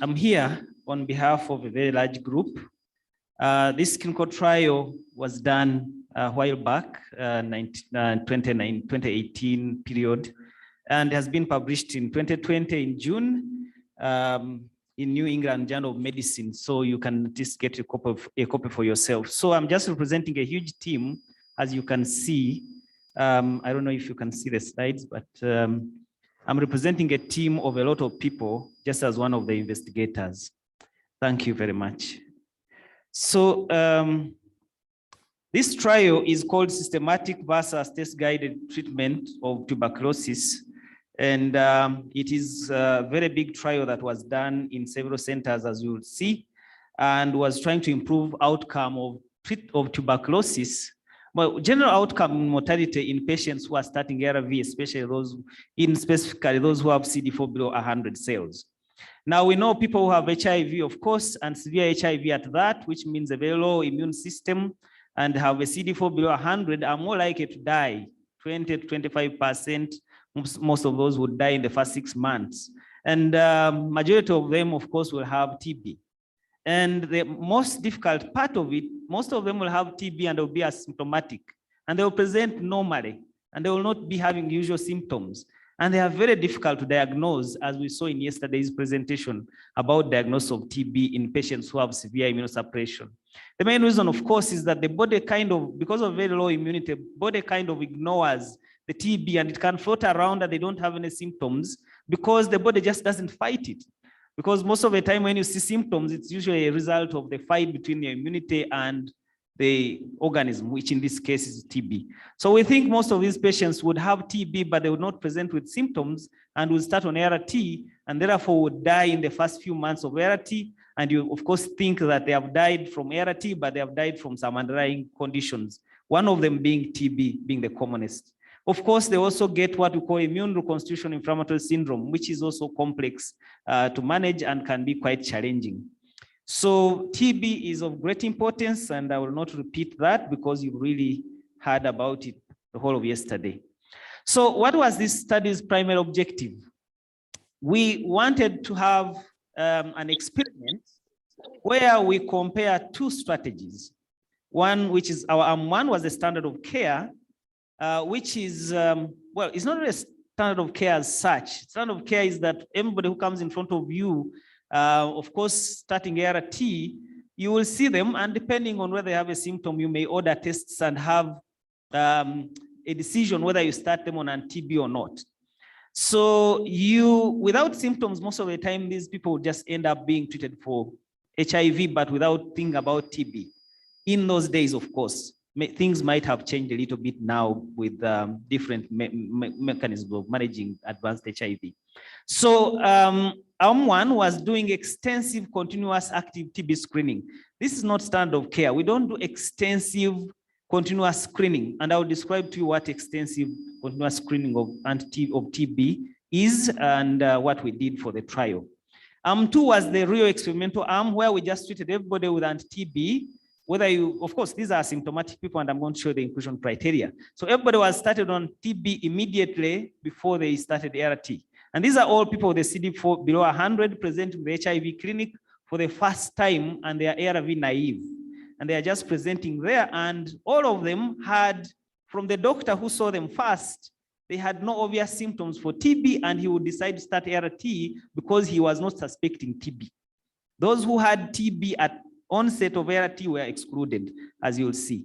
I'm here on behalf of a very large group. This clinical trial was done a while back, 2018 period, and has been published in 2020 in June in New England Journal of Medicine. So you can just get a copy for yourself. So I'm just representing a huge team, as you can see. I don't know if you can see the slides, but I'm representing a team of a lot of people, just as one of the investigators. Thank you very much. So this trial is called Systematic versus Test-Guided Treatment of Tuberculosis. And it is a very big trial that was done in several centers, as you will see, and was trying to improve outcome of tuberculosis. Well, general outcome mortality in patients who are starting ARV, especially specifically those who have CD4 below 100 cells. Now we know people who have HIV, of course, and severe HIV at that, which means a very low immune system, and have a CD4 below 100 are more likely to die. 20 to 25%, most of those would die in the first 6 months. And majority of them, of course, will have TB. And the most difficult part of it, most of them will have TB and they will be asymptomatic. And they will present normally, and they will not be having usual symptoms. And they are very difficult to diagnose, as we saw in yesterday's presentation about diagnosis of TB in patients who have severe immunosuppression. The main reason, of course, is that the body because of very low immunity, body kind of ignores the TB and it can float around and they don't have any symptoms because the body just doesn't fight it. Because most of the time when you see symptoms, it's usually a result of the fight between the immunity and the organism, which in this case is TB. So we think most of these patients would have TB, but they would not present with symptoms and will start on ART and therefore would die in the first few months of ART. And you, of course, think that they have died from ART, but they have died from some underlying conditions, one of them being TB, being the commonest. Of course, they also get what we call immune reconstitution inflammatory syndrome, which is also complex to manage and can be quite challenging. So TB is of great importance, and I will not repeat that because you really heard about it the whole of yesterday. So what was this study's primary objective? We wanted to have an experiment where we compare 2 strategies. One, which is our arm 1, was the standard of care, which is, well, it's not really a standard of care as such. Standard of care is that everybody who comes in front of you, of course, starting ART, you will see them, and depending on whether they have a symptom, you may order tests and have a decision whether you start them on TB or not. So without symptoms, most of the time, these people will just end up being treated for HIV, but without thinking about TB. In those days, of course, things might have changed a little bit now with different mechanisms of managing advanced HIV. So arm 1 was doing extensive continuous active TB screening. This is not standard of care. We don't do extensive continuous screening, and I'll describe to you what extensive continuous screening of TB is and what we did for the trial. Arm 2 was the real experimental arm where we just treated everybody with TB. Whether you, of course, these are symptomatic people, and I'm going to show the inclusion criteria. So everybody was started on TB immediately before they started ART. And these are all people with the CD4 below 100 presenting the HIV clinic for the first time, and they are ARV naive. And they are just presenting there, and all of them had, from the doctor who saw them first, they had no obvious symptoms for TB, and he would decide to start ART because he was not suspecting TB. Those who had TB at onset of ART were excluded, as you'll see.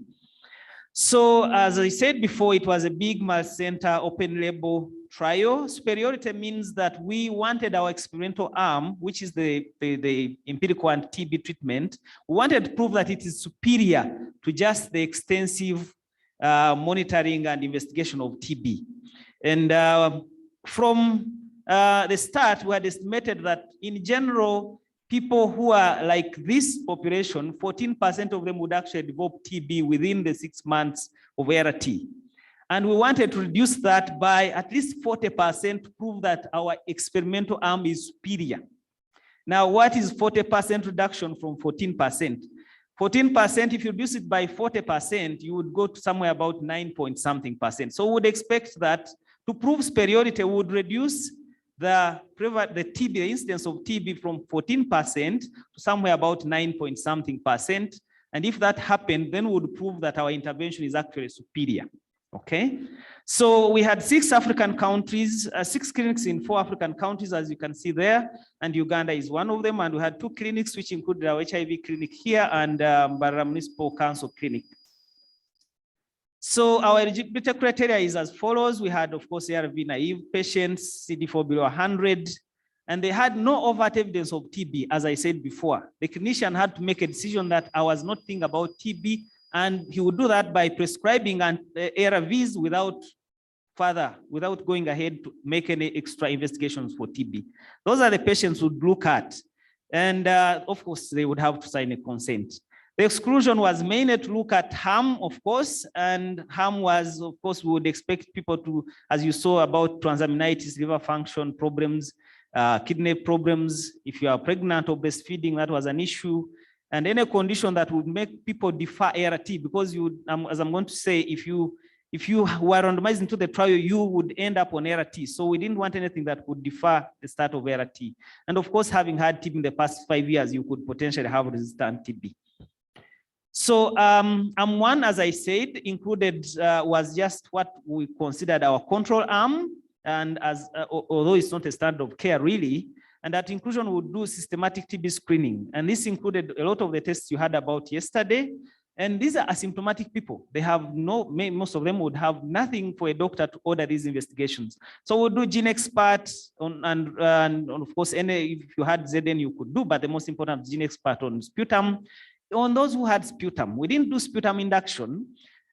So as I said before, it was a big multi-center open label trial. Superiority means that we wanted our experimental arm, which is the empirical and TB treatment, we wanted to prove that it is superior to just the extensive monitoring and investigation of TB. And from the start, we had estimated that in general, people who are like this population, 14% of them would actually develop TB within the 6 months of ART. And we wanted to reduce that by at least 40% to prove that our experimental arm is superior. Now, what is 40% reduction from 14%? 14%, if you reduce it by 40%, you would go to somewhere about 9 point something percent. So we would expect that to prove superiority, we would reduce the TB, the incidence of TB from 14% to somewhere about 9-point-something%. And if that happened, then we would prove that our intervention is actually superior. Okay, so we had 6 African countries, 6 clinics in 4 African countries, as you can see there, and Uganda is one of them. And we had 2 clinics, which included our HIV clinic here and Barra Municipal Council clinic. So our eligibility criteria is as follows. We had, of course, ARV naive patients, CD4 below 100, and they had no overt evidence of TB, as I said before. The clinician had to make a decision that I was not thinking about TB, and he would do that by prescribing ARVs without going ahead to make any extra investigations for TB. Those are the patients who would look at. And of course, they would have to sign a consent. The exclusion was mainly to look at harm, of course, and harm was, of course, we would expect people to, as you saw about transaminitis, liver function problems, kidney problems. If you are pregnant or breastfeeding, that was an issue. And any condition that would make people defer ART, because you, as I'm going to say, if you were randomized into the trial, you would end up on ART. So we didn't want anything that would defer the start of ART. And of course, having had TB in the past 5 years, you could potentially have resistant TB. So arm 1, as I said, included was just what we considered our control arm, and as although it's not a standard of care really, and that inclusion would do systematic TB screening, and this included a lot of the tests you heard about yesterday. And these are asymptomatic people. They have most of them would have nothing for a doctor to order these investigations. So we'll do gene expert and of course, if you had ZN, you could do, but the most important gene expert on sputum. On those who had sputum, we didn't do sputum induction,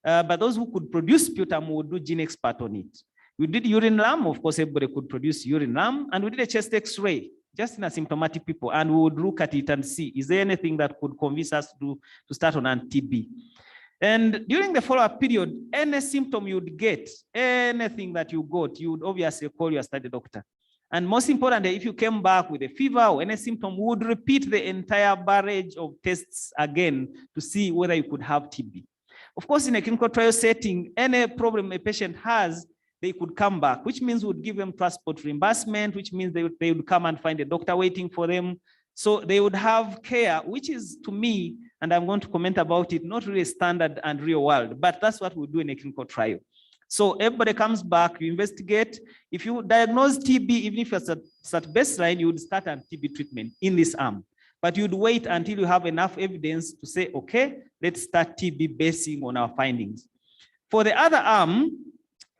but those who could produce sputum would do gene expert on it. We did urine lam, of course, everybody could produce urine lam, and we did a chest X-ray, just in asymptomatic people, and we would look at it and see, is there anything that could convince us to start on TB? And during the follow-up period, any symptom you'd get, anything that you got, you would obviously call your study doctor. And most importantly, if you came back with a fever or any symptom, we would repeat the entire barrage of tests again to see whether you could have TB. Of course, in a clinical trial setting, any problem a patient has, they could come back, which means we would give them transport reimbursement, which means they would come and find a doctor waiting for them. So they would have care, which is, to me, and I'm going to comment about it, not really standard and real world, but that's what we do in a clinical trial. So everybody comes back, you investigate. If you diagnose TB, even if it's at baseline, you would start on TB treatment in this arm. But you'd wait until you have enough evidence to say, okay, let's start TB basing on our findings. For the other arm,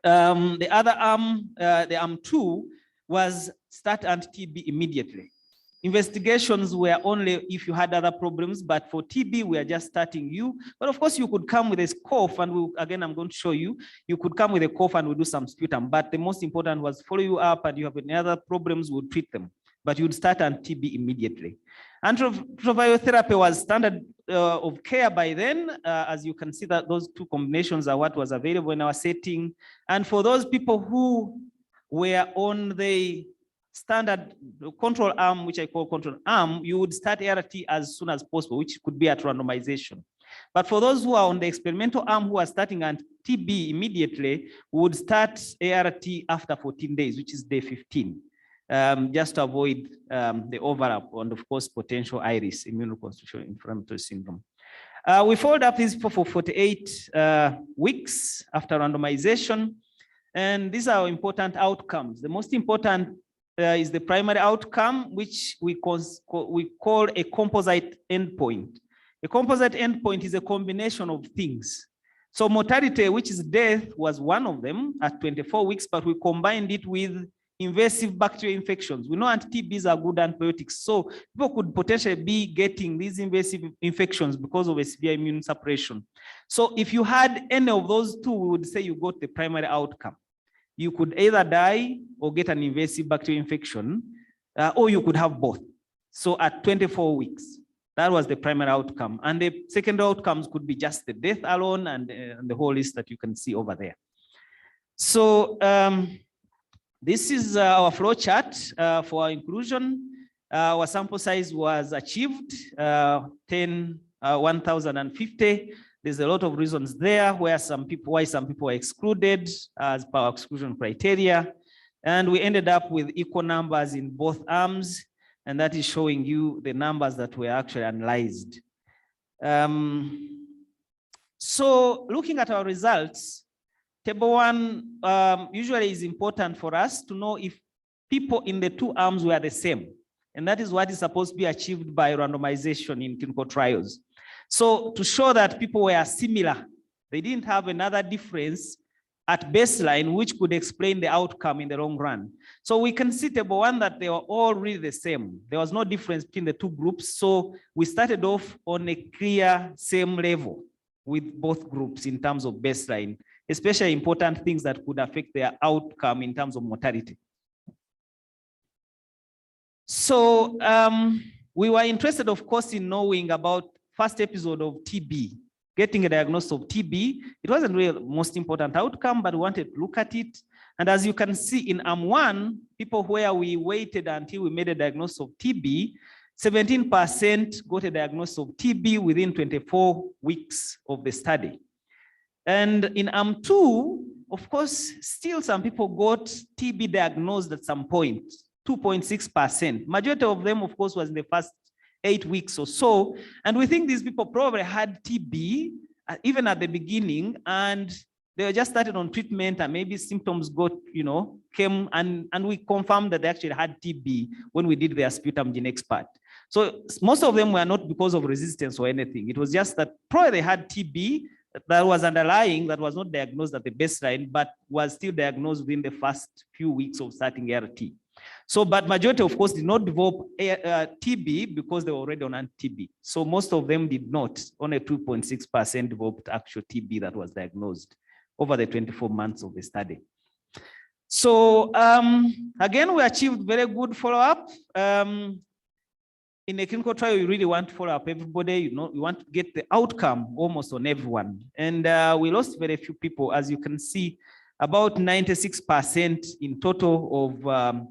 the arm 2 was start anti-TB immediately. Investigations were only if you had other problems, but for TB, we are just starting you. But of course, you could come with a cough, and again, I'm going to show you, you could come with a cough and we'll do some sputum. But the most important was follow you up, and you have any other problems, we'll treat them. But you'd start on TB immediately. Antiretroviral therapy was standard of care by then. As you can see, that those 2 combinations are what was available in our setting. And for those people who were on the standard control arm, which I call control arm, you would start ART as soon as possible, which could be at randomization. But for those who are on the experimental arm who are starting on TB immediately, we would start ART after 14 days, which is day 15. Just to avoid the overlap and, of course, potential IRIS, immunoconstitutional inflammatory syndrome. We followed up these for 48 weeks after randomization, and these are important outcomes. The most important is the primary outcome, which we call a composite endpoint. A composite endpoint is a combination of things. So mortality, which is death, was one of them at 24 weeks, but we combined it with invasive bacterial infections. We know anti-TBs are good antibiotics, so people could potentially be getting these invasive infections because of a severe immune suppression. So if you had any of those 2, we would say you got the primary outcome. You could either die or get an invasive bacterial infection, or you could have both. So at 24 weeks, that was the primary outcome. And the secondary outcomes could be just the death alone and the whole list that you can see over there. So this is our flow chart for our inclusion. Our sample size was achieved, 1,050. There's a lot of reasons there why some people were excluded as per our exclusion criteria. And we ended up with equal numbers in both arms, and that is showing you the numbers that were actually analyzed. So looking at our results, table 1 usually is important for us to know if people in the two arms were the same. And that is what is supposed to be achieved by randomization in clinical trials. So to show that people were similar, they didn't have another difference at baseline, which could explain the outcome in the long run. So we can see table 1 that they were all really the same. There was no difference between the two groups. So we started off on a clear same level with both groups in terms of baseline, especially important things that could affect their outcome in terms of mortality. So we were interested, of course, in knowing about first episode of TB, getting a diagnosis of TB. It wasn't really the most important outcome, but we wanted to look at it. And as you can see in arm 1, people where we waited until we made a diagnosis of TB, 17% got a diagnosis of TB within 24 weeks of the study. And in arm 2, of course, still some people got TB diagnosed at some point, 2.6%. Majority of them, of course, was in the first 8 weeks or so. And we think these people probably had TB even at the beginning, and they were just started on treatment, and maybe symptoms got, came, and we confirmed that they actually had TB when we did their sputum gene expert. So most of them were not because of resistance or anything. It was just that probably they had TB that was underlying, that was not diagnosed at the baseline, but was still diagnosed within the first few weeks of starting ART. So, but majority, of course, did not develop TB because they were already on anti-TB. So most of them did not. Only 2.6% developed actual TB that was diagnosed over the 24 months of the study. So again, we achieved very good follow-up. In a clinical trial, you really want to follow up everybody. You want to get the outcome almost on everyone. And we lost very few people, as you can see, about 96% in total of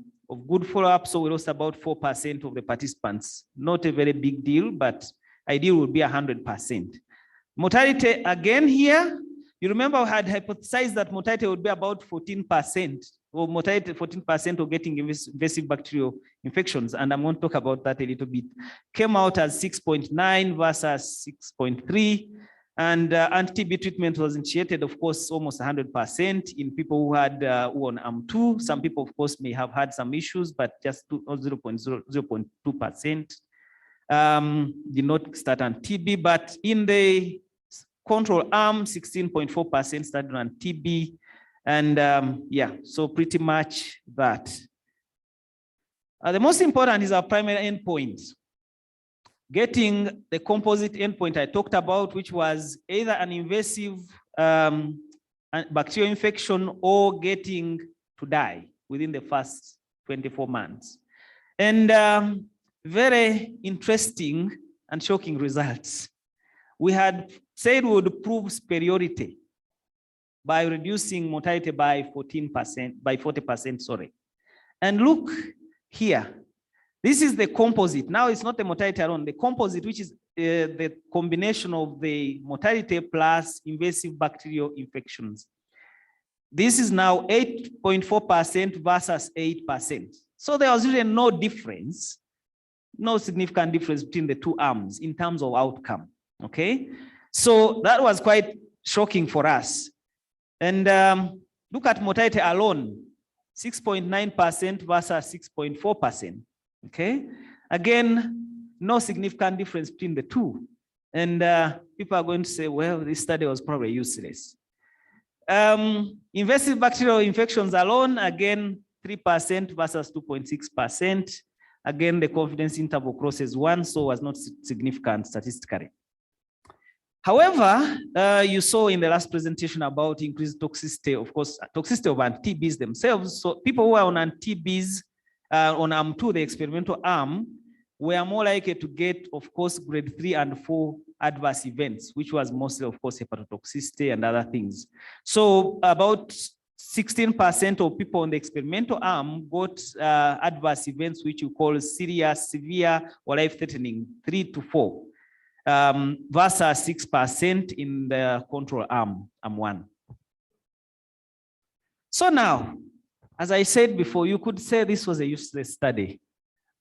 good follow-up. So we lost about 4% of the participants. Not a very big deal, but ideal would be 100%. Mortality again here. You remember we had hypothesized that mortality would be about 14%, or mortality 14% of getting invasive bacterial infections. And I'm going to talk about that a little bit. Came out as 6.9 versus 6.3. And anti-TB treatment was initiated, of course, almost 100% in people who had who on arm 2. Some people, of course, may have had some issues, but just 0.2% did not start on TB. But in the control arm, 16.4% started on TB. And yeah, so pretty much that. The most important is our primary endpoint. Getting the composite endpoint I talked about, which was either an invasive bacterial infection or getting to die within the first 24 months. And very interesting and shocking results. We had said we would prove superiority by reducing mortality by 40%, sorry. And look here. This is the composite. Now it's not the mortality alone, the composite, which is the combination of the mortality plus invasive bacterial infections. This is now 8.4% versus 8%. So there was really no difference, no significant difference between the two arms in terms of outcome, okay? So that was quite shocking for us. And look at mortality alone, 6.9% versus 6.4%. Okay, again, no significant difference between the two. And people are going to say, well, this study was probably useless. Invasive bacterial infections alone, again, 3% versus 2.6%. Again, the confidence interval crosses 1, so was not significant statistically. However, you saw in the last presentation about increased toxicity, of course, toxicity of anti-TBs themselves. So people who are on anti-TBs, on arm 2, the experimental arm, were more likely to get, of course, grade 3 and 4 adverse events, which was mostly, of course, hepatotoxicity and other things. So about 16% of people on the experimental arm got adverse events, which you call serious, severe, or life-threatening, 3 to 4, versus 6% in the control arm, arm 1. So now, As I said before, you could say this was a useless study,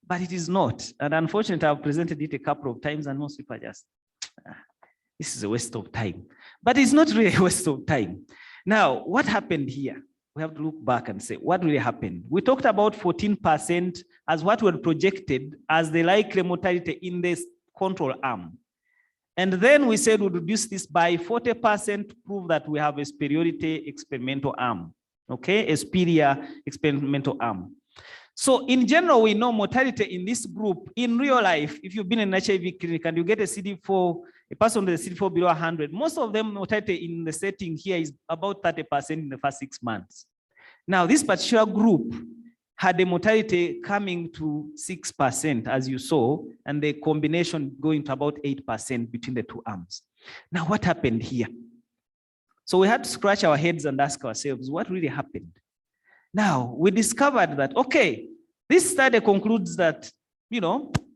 but it is not. And unfortunately, I've presented it a couple of times and most people are just, this is a waste of time. But it's not really a waste of time. Now, what happened here? We have to look back and say, what really happened? We talked about 14% as what were projected as the likely mortality in this control arm. And then we said we'd reduce this by 40% to prove that we have a superiority experimental arm. Okay, a superior experimental arm. So in general, we know mortality in this group in real life, if you've been in an HIV clinic and you get a CD4, a person with a CD4 below 100, most of them mortality in the setting here is about 30% in the first 6 months. Now, this particular group had a mortality coming to 6%, as you saw, and the combination going to about 8% between the two arms. Now, what happened here? So we had to scratch our heads and ask ourselves, what really happened? Now, we discovered that, okay, this study concludes that,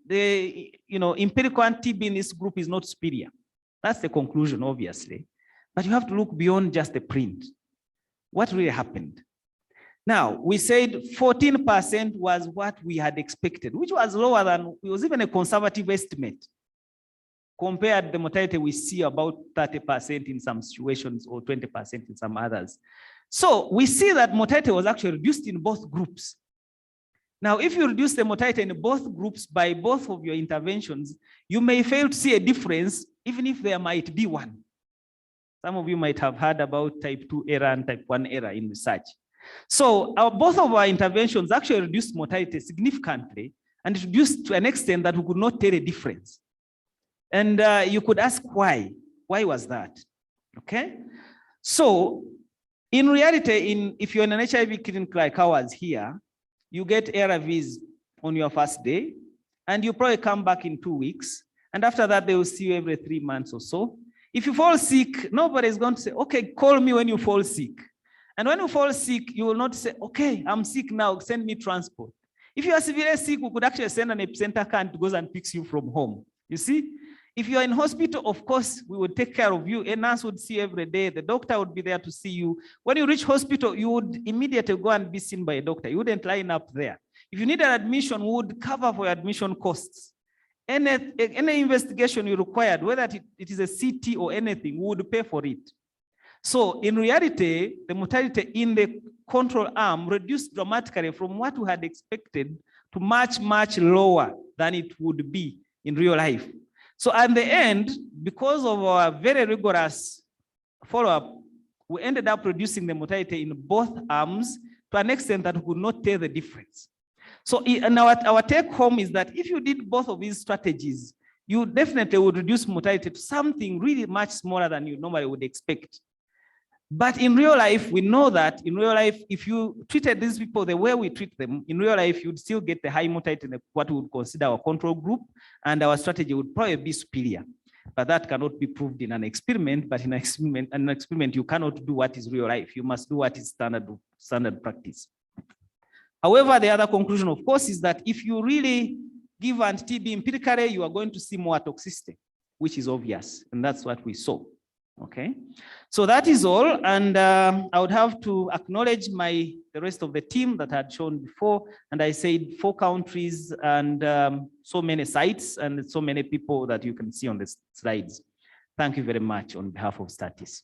the empirical TB in this group is not superior. That's the conclusion, obviously. But you have to look beyond just the print. What really happened? Now, we said 14% was what we had expected, which was lower than, it was even a conservative estimate. Compared to the mortality we see about 30% in some situations or 20% in some others. So we see that mortality was actually reduced in both groups. Now, if you reduce the mortality in both groups by both of your interventions, you may fail to see a difference, even if there might be one. Some of you might have heard about type 2 error and type 1 error in research. So both of our interventions actually reduced mortality significantly, and it reduced to an extent that we could not tell a difference. And you could ask why. Why was that? Okay. So in reality, if you're in an HIV clinic like ours here, you get ARVs on your first day, and you probably come back in 2 weeks. And after that, they will see you every 3 months or so. If you fall sick, nobody's going to say, okay, call me when you fall sick. And when you fall sick, you will not say, okay, I'm sick now, send me transport. If you are severely sick, we could actually send an epicenter car and goes and picks you from home. You see? If you are in hospital, of course, we would take care of you. A nurse would see you every day. The doctor would be there to see you. When you reach hospital, you would immediately go and be seen by a doctor. You wouldn't line up there. If you need an admission, we would cover for your admission costs. Any investigation you required, whether it is a CT or anything, we would pay for it. So in reality, the mortality in the control arm reduced dramatically from what we had expected to much, much lower than it would be in real life. So at the end, because of our very rigorous follow-up, we ended up reducing the mortality in both arms to an extent that we could not tell the difference. So our take home is that if you did both of these strategies, you definitely would reduce mortality to something really much smaller than you normally would expect. But in real life, we know that in real life, if you treated these people the way we treat them, in real life, you'd still get the high mortality in what we would consider our control group, and our strategy would probably be superior. But that cannot be proved in an experiment, but in an experiment, you cannot do what is real life. You must do what is standard practice. However, the other conclusion, of course, is that if you really give anti-TB empirically, you are going to see more toxicity, which is obvious, and that's what we saw. Okay, so that is all, and I would have to acknowledge the rest of the team that I had shown before, and I said 4 countries and so many sites and so many people that you can see on the slides. Thank you very much on behalf of STATIS.